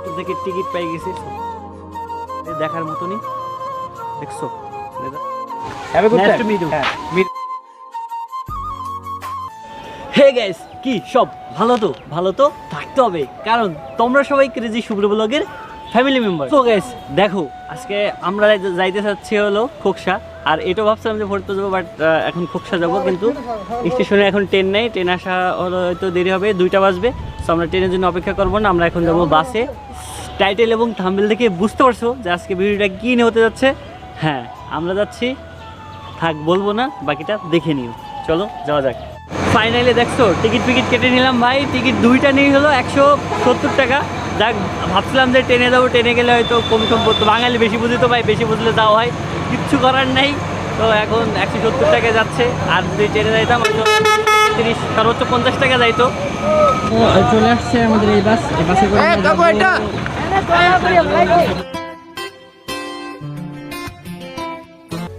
YouTube থেকে ticket পেয়ে গেছি, দেখার মতনই। দেখছো? Nice to meet you. Hey guys, কি সব ভালো তো? ভালো তো থাকতে হবে, কারণ তোমরা সবাই ক্রেজি শুভ্র ব্লগের ফ্যামিলি মেম্বার। তো গাইস দেখো, আজকে আমরা যাইতে চাচ্ছি হলো খোকসা। আর এটা ভাবছিলাম যে ভোরতে যাবো, বাট এখন খোকসা যাবো, কিন্তু স্টেশনে এখন ট্রেন নেই। ট্রেন আসা হলো হয়তো দেরি হবে, 2টা বাজবে। সো আমরা ট্রেনের জন্য অপেক্ষা করবো না, আমরা এখন যাবো বাসে। টাইটেল এবং থাম্বনেল দেখে বুঝতে পারছো যে আজকে ভিডিওটা কী নিয়ে হতে যাচ্ছে। হ্যাঁ, আমরা যাচ্ছি, থাক বলবো না, বাকিটা দেখে নিও। চলো যাওয়া যাক। ফাইনালি দেখছো, টিকিট কেটে নিলাম ভাই। টিকিট 2টা নিয়ে হলো 170 টাকা। যাক, ভাবছিলাম যে ট্রেনে যাবো, ট্রেনে গেলে হয়তো কম পড়তো। বাঙালি বেশি বুঝি তো ভাই, বেশি বুঝলে যাওয়া হয়, কিচ্ছু করার নেই। তো এখন 170 টাকা যাচ্ছে। আর যদি ট্রেনে যাইতাম হয়তো 30, সর্বোচ্চ 50 টাকা যাইতো। চলে আসছে আমাদের এই বাস, এই বাসে করে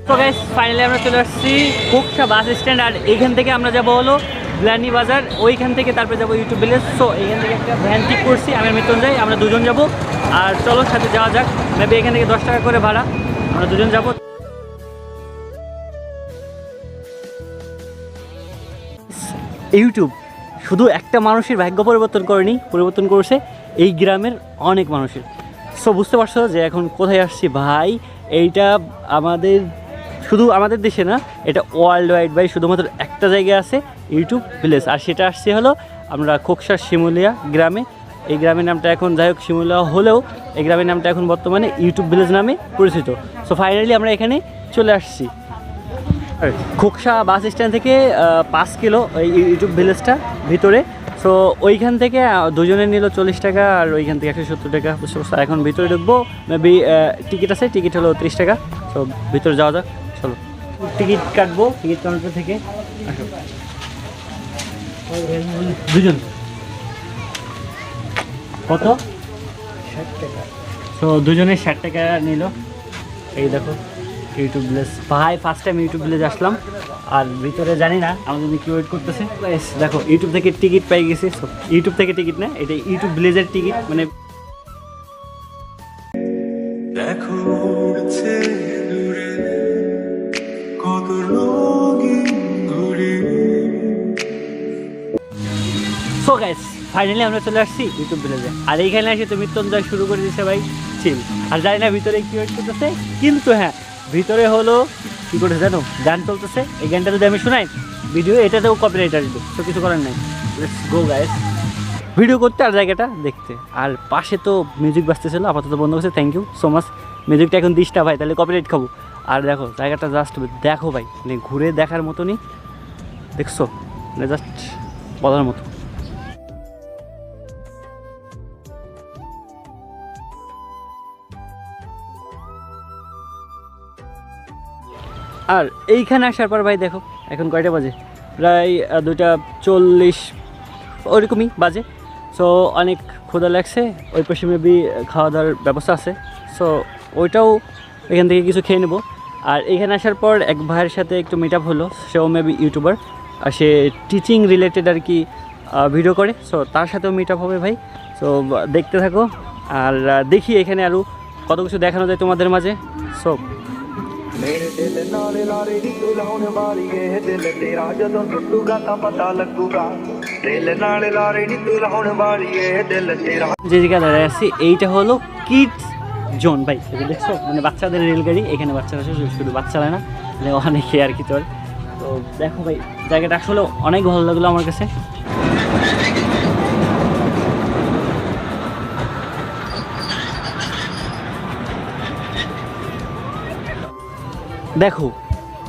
তো গাইস ফাইনালি আমরা চলে আসছি খোকসা বাস স্ট্যান্ড। আর এইখান থেকে আমরা যাবো হলো গ্লানি বাজার, ওইখান থেকে তারপরে যাবো ইউটিউব ভিলেজ। সো এইখান থেকে একটা ভ্যান ঠিক করছি, আমি মৃত্যুঞ্জয়, আমরা দুজন যাব। আর চলো সাথে যাওয়া যাক। মেবি এখান থেকে 10 টাকা করে ভাড়া, আমরা দুজন যাব। ইউটিউব শুধু একটা মানুষের ভাগ্য পরিবর্তন করেনি, পরিবর্তন করেছে এই গ্রামের অনেক মানুষের। সো বুঝতে পারছো যে এখন কোথায় আসছি ভাই। এইটা আমাদের, শুধু আমাদের দেশে না, এটা ওয়ার্ল্ড ওয়াইড ভাই। শুধুমাত্র একটা জায়গায় আছে ইউটিউব ভিলেজ, আর সেটা আসছে হলো আমরা খোকসার শিমুলিয়া গ্রামে। এই গ্রামের নামটা এখন যাই হোক শিমুলিয়া হলেও, এই গ্রামের নামটা এখন বর্তমানে ইউটিউব ভিলেজ নামে পরিচিত। সো ফাইনালি আমরা এখানে চলে আসছি। খোকসা বাস স্ট্যান্ড থেকে 5 কিলো এই ইউটিউব ভিলেজটা ভিতরে। সো ওইখান থেকে দুজনে নিল 40 টাকা, আর ওইখান থেকে 170 টাকা। বুঝতে পারছো? এখন ভিতরে ঢুকবো, মেবি টিকিট আছে, টিকিট হলো 30 টাকা। সো ভিতরে যাওয়া যাক, চলো। টিকিট কাটবো টিকিট কাউন্টার থেকে। আসো দুজন, কত? 60 টাকা। সো দুজনে 60 টাকা নিল। এই দেখো ইউটিউব ভিলেজ ভাই, ফার্স্ট টাইম ইউটিউব ভিলেজ আসলাম। আর ভিতরে জানি না আমাদের কি ওয়েট করতেছে। দেখো ইউটিউব থেকে টিকিট পেয়ে গেছি। ইউটিউব থেকে টিকিট না, এটা ইউটিউব ভিলেজের টিকিট। মানে দেখো উড়ছে দূরে কত রঙিন ঘুড়ি। সো গাইস ফাইনালি আমরা চলে আসছি ইউটিউব ভিলেজে। আর এইখানে এসে তো মৃত্যুঞ্জয় শুরু করে দিয়েছে ভাই চিল। আর জানি না ভিতরে কি ওয়েট করতেছে, কিন্তু হ্যাঁ ভিতরে হলো কী করে জানো, গান চলতেছে। এই গানটা যদি আমি শোনাই ভিডিও, এটাতেও কপিরাইট আসবে। তো কিছু করার নাই, লেটস গো গাইস ভিডিও করতে আর জায়গাটা দেখতে। আর পাশে তো মিউজিক বাজতেছিল, আপাতত বন্ধ করছে। Thank you so much. মিউজিকটা এখন দিস না ভাই, তাহলে কপিরাইট খাবো। আর দেখো জায়গাটা জাস্ট দেখো ভাই, মানে ঘুরে দেখার মতনই। দেখছো, মানে জাস্ট বলার মতো। আর এইখানে আসার পর ভাই দেখো এখন কয়টা বাজে, প্রায় 2:40 ওইরকমই বাজে। সো অনেক ক্ষুধা লাগছে, ওই পাশে মেবি খাওয়া দাওয়ার ব্যবস্থা আছে। সো ওইটাও এখান থেকে কিছু খেয়ে নেবো। আর এখানে আসার পর এক ভাইয়ের সাথে একটু মিট আপ হলো, সেও মেবি ইউটিউবার, আর সে টিচিং রিলেটেড আর কি ভিডিও করে। সো তার সাথেও মিট আপ হবে ভাই। সো দেখতে থাকো। আর দেখি এখানে আরও কত কিছু দেখানো যায় তোমাদের মাঝে। সো मेरे दिल नाल लारे नी तू लाउण वाली ए दिल तेरा जदों टुटूगा तां पता लगूगा दिल नाल लारे नी तू लाउण वाली ए दिल तेरा। যে জায়গায় দাঁড়িয়ে আছি এইটা হলো কিডস জোন ভাই। এটা দেখছো, মানে বাচ্চাদের রেলগাড়ি। এখানে বাচ্চারা শুধু বাচ্চারা না, মানে অনেকে আর কি চলে। তো দেখো ভাই জায়গাটা আসলে অনেক ভালো লাগলো আমার কাছে। দেখো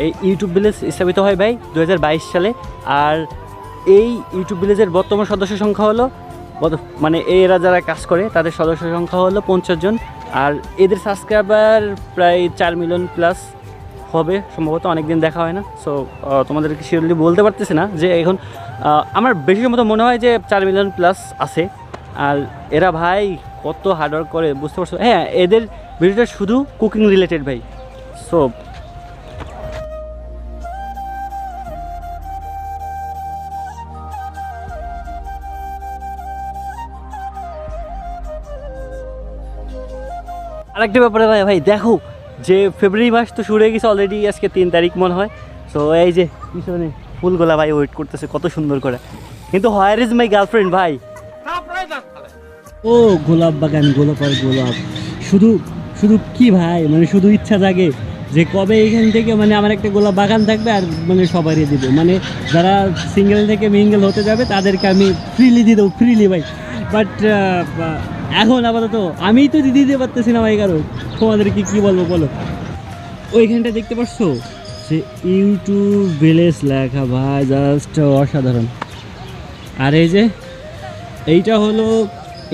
এই ইউটিউব ভিলেজ স্থাপিত হয় ভাই 2022 সালে। আর এই ইউটিউব ভিলেজের বর্তমান সদস্য সংখ্যা হলো, মানে এরা যারা কাজ করে তাদের সদস্য সংখ্যা হলো 50 জন। আর এদের সাবস্ক্রাইবার প্রায় 4 মিলিয়ন প্লাস হবে সম্ভবত, অনেক দিন দেখা হয় না। সো তোমাদেরকে শিওরলি বলতে পারতেছি না যে এখন, আমার বেশি সম্ভবত মনে হয় যে 4 মিলিয়ন প্লাস আছে। আর এরা ভাই কত হার্ডওয়ার্ক করে, বুঝতে পারছো? হ্যাঁ, এদের ভিডিওটা শুধু কুকিং রিলেটেড ভাই। সো আরেকটা ব্যাপারে ভাই ভাই দেখো যে ফেব্রুয়ারি মাস তো শুরু হয়ে গেছে অলরেডি, আজকে 3 তারিখ মনে হয়। সো এই যে পিছনে ফুলগুলা ভাই ওয়েট করতেছে কত সুন্দর করে, কিন্তু হোয়ার ইজ মাই গার্লফ্রেন্ড ভাই? ও গোলাপ বাগান, গোলাপ আর গোলাপ, শুধু শুধু কি ভাই, মানে শুধু ইচ্ছা জাগে যে কবে এখান থেকে মানে আমার একটা গোলাপ বাগান থাকবে আর মানে সবারই দিব, মানে যারা সিঙ্গেল থেকে মিঙ্গেল হতে যাবে তাদেরকে আমি ফ্রিলি দিয়ে দেবো, ফ্রিলি ভাই। বাট এখন আপাতত আমিই তো দিতে পারতেছি না ভাই, কারণ তোমাদেরকে কি বলবো বলো। ওইখানটা দেখতে পাচ্ছ যে ইউটিউব ভিলেজ লেখা ভাই, জাস্ট অসাধারণ। আর এই যে এইটা হলো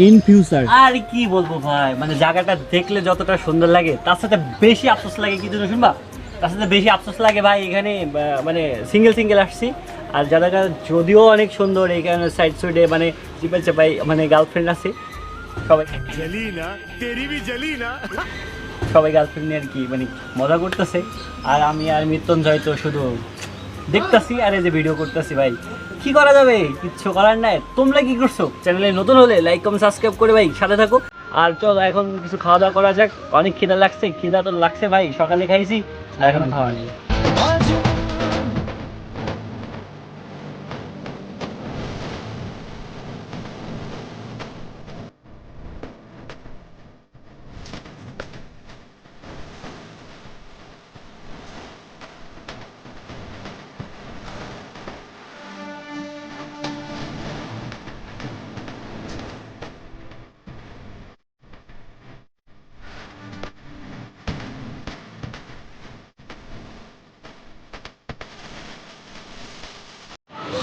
ইন ফিউচার। আর কি বলবো ভাই, মানে জায়গাটা দেখলে যতটা সুন্দর লাগে তার সাথে বেশি আফসোস লাগে কি জন্য শুনবা? তার সাথে বেশি আফসোস লাগে ভাই এখানে মানে সিঙ্গেল আসছি, আর জায়গাটা যদিও অনেক সুন্দর, এখানে সাইড সাইডে মানে চিপাই চাপাই মানে গার্লফ্রেন্ড আছে সবাই, সবাই গার্লফ্রেন্ড নিয়ে আর কি মানে মজা করতেছে। আর আমি আর মৃত্যুঞ্জয় তো শুধু দেখতেছি আর এই যে ভিডিও করতেছি ভাই, কি করা যাবে, কিচ্ছু করার নাই। তোমরা কি করছো? চ্যানেলে নতুন হলে লাইক কমেন্ট সাবস্ক্রাইব করে ভাই সাথে থাকো। আর চলো এখন কিছু খাওয়া দাওয়া করা যাক, অনেক খিদা লাগছে, খিদা তো লাগছে ভাই, সকালে খাইছি আর এখন খাওয়া নেই।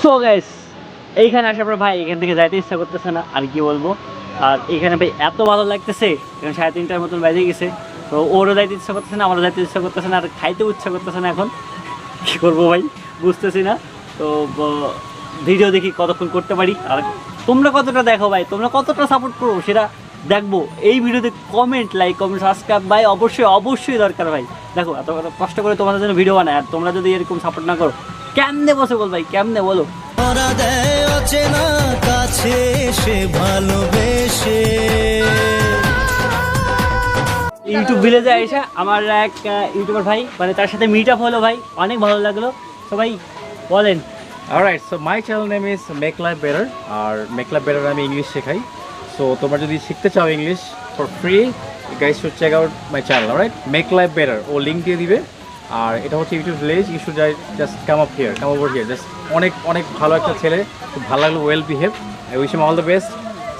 সো গাইস এইখানে আসার পর ভাই এখান থেকে যাইতে ইচ্ছা করতেছে না, আর কি বলবো। আর এখানে ভাই এত ভালো লাগতেছে, এখন 3:30টার মতন বেজে গেছে, তো ওরও যাইতে ইচ্ছা করতেছে না, আমারও যাইতে ইচ্ছা করতেছে না, আর খাইতেও ইচ্ছা করতেছে না। এখন কী করবো ভাই বুঝতেছি না। তো ভিডিও দেখি কতক্ষণ করতে পারি, আর তোমরা কতটা দেখো ভাই, তোমরা কতটা সাপোর্ট করো সেটা দেখবো। এই ভিডিওতে কমেন্ট, লাইক কমেন্ট সাবস্ক্রাইব ভাই অবশ্যই অবশ্যই দরকার ভাই। দেখো এত কষ্ট করে তোমাদের জন্য ভিডিও বানায়, আর তোমরা যদি এরকম সাপোর্ট না করো কেমনে পসিবল ভাই, কেমনে বলো? ইউটিউব ভিলেজে এসে আমার এক ইউটিউবার ভাই, মানে তার সাথে মিট আপ হলো ভাই, অনেক ভালো লাগলো। সবাই বলেন। Alright, so my channel name is Make Life Better, আর Make Life Better আমি ইংলিশ শেখাই। সো তোমরা যদি শিখতে চাও English for free, you guys should check out my channel, alright? Make Life Better, ও লিঙ্ক দিয়ে দিবে। আর এটা হচ্ছে YouTube village, you should just come up here, come over here. Just অনেক অনেক ভালো একটা ছেলে, খুব ভালো লাগলো, well behave. I wish him all the best,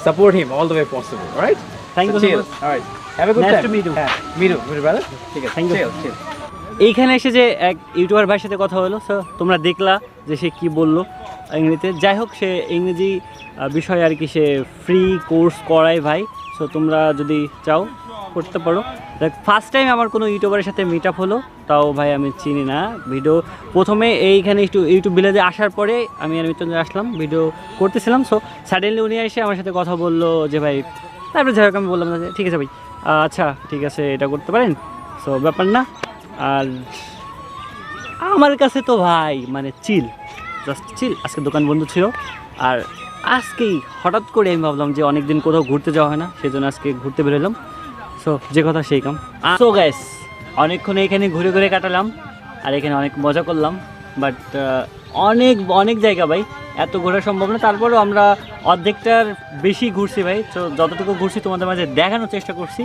support him all the way possible, right? Thank you so much. Alright, have a good time. হ্যাঁ, me too brother, ঠিক আছে, থ্যাংক ইউ। চিল। এইখানে এসে যে এক ইউটিউবার ভাইয়ের সাথে কথা হলো, সো তোমরা দেখলা যে সে কি বললো ইংরেজিতে। যাই হোক, সে ইংরেজি বিষয়ে আর কি সে ফ্রি কোর্স করায় ভাই। সো তোমরা যদি চাও করতে পারো। দেখ ফার্স্ট টাইম আমার কোনো ইউটিউবারের সাথে মিট আপ হলো, তাও ভাই আমি চিনি না। ভিডিও প্রথমে এইখানে একটু ইউটিউব ভিলেজে আসার পরে আমি আর মৃত্যুঞ্জয় আসলাম, ভিডিও করতেছিলাম। সো সাডেনলি উনি এসে আমার সাথে কথা বললো যে ভাই, তারপরে যাই হোক আমি বললাম যে ঠিক আছে ভাই, আচ্ছা ঠিক আছে এটা করতে পারেন, সো ব্যাপার না। আর আমার কাছে তো ভাই মানে চিল, জাস্ট চিল। আজকে দোকান বন্ধ ছিল, আর আজকেই হঠাৎ করে আমি ভাবলাম যে অনেক দিন কোথাও ঘুরতে যাওয়া হয় না, সেই জন্য আজকে ঘুরতে বেরোলাম। সো যে কথা সেই কাম। সো গ্যাস অনেকক্ষণ এখানে ঘুরে ঘুরে কাটালাম, আর এখানে অনেক মজা করলাম। বাট অনেক অনেক জায়গা ভাই, এত ঘোরা সম্ভব না, তারপরেও আমরা অর্ধেকটার বেশি ঘুরছি ভাই। তো যতটুকু ঘুরছি তোমাদের মাঝে দেখানোর চেষ্টা করছি।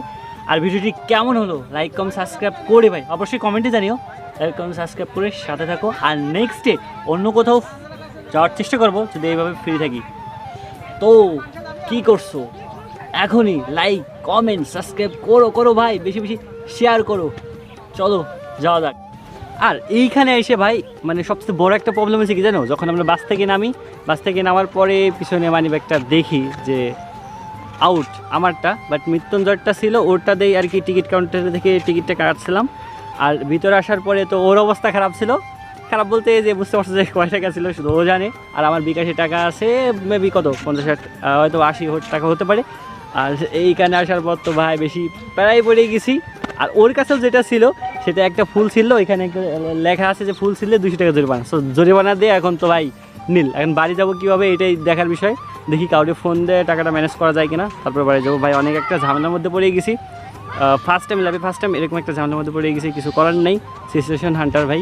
আর ভিডিওটি কেমন হলো লাইক কমেন্ট সাবস্ক্রাইব করে ভাই অবশ্যই কমেন্টে জানিও, লাইক কমেন্ট সাবস্ক্রাইব করে সাথে থাকো। আর নেক্সট ডে অন্য কোথাও যাওয়ার চেষ্টা করবো যদি এইভাবে ফ্রি থাকি। তো কি করছো এখনই লাইক কমেন্ট সাবস্ক্রাইব করো ভাই, বেশি বেশি শেয়ার করো। চলো যাওয়া যাক। আর এইখানে এসে ভাই মানে সবচেয়ে বড় একটা প্রবলেম হয়েছে কি জানো, যখন আমরা বাস থেকে নামি, বাস থেকে নামার পরে পিছনে মানি ব্যাগটা দেখি যে আউট আমারটা, বাট মৃত্যুঞ্জয়টা ছিল, ওরটা দেই আর কি টিকিট কাউন্টারে থেকে টিকিটটা কাটছিলাম। আর ভিতরে আসার পরে তো ওর অবস্থা খারাপ ছিল, খারাপ বলতে যে বুঝতে পারছো যে কয় টাকা ছিল শুধু ও জানে। আর আমার বিকাশে টাকা আছে মেবি কত 50 হয়তো 80 টাকা হতে পারে। আর এইখানে আসার পর তো ভাই বেশি প্রায় পড়ে গেছি। আর ওর কাছেও যেটা ছিল সেটা একটা ফুল ছিল, এখানে একটা লেখা আছে যে ফুল ছিল 200 টাকা জরিমানা। সো জরিমানা দিয়ে এখন তো ভাই নীল, এখন বাড়ি যাবো কীভাবে এটাই দেখার বিষয়। দেখি কাউকে ফোন দিয়ে টাকাটা ম্যানেজ করা যায় কিনা, তারপরে বাড়ি যাবো ভাই। অনেক একটা ঝামেলার মধ্যে পড়ে গেছি। ফার্স্ট টাইম এরকম একটা ঝামেলার মধ্যে পড়ে গেছি, কিছু করার নেই, সিচুয়েশন হান্টার ভাই।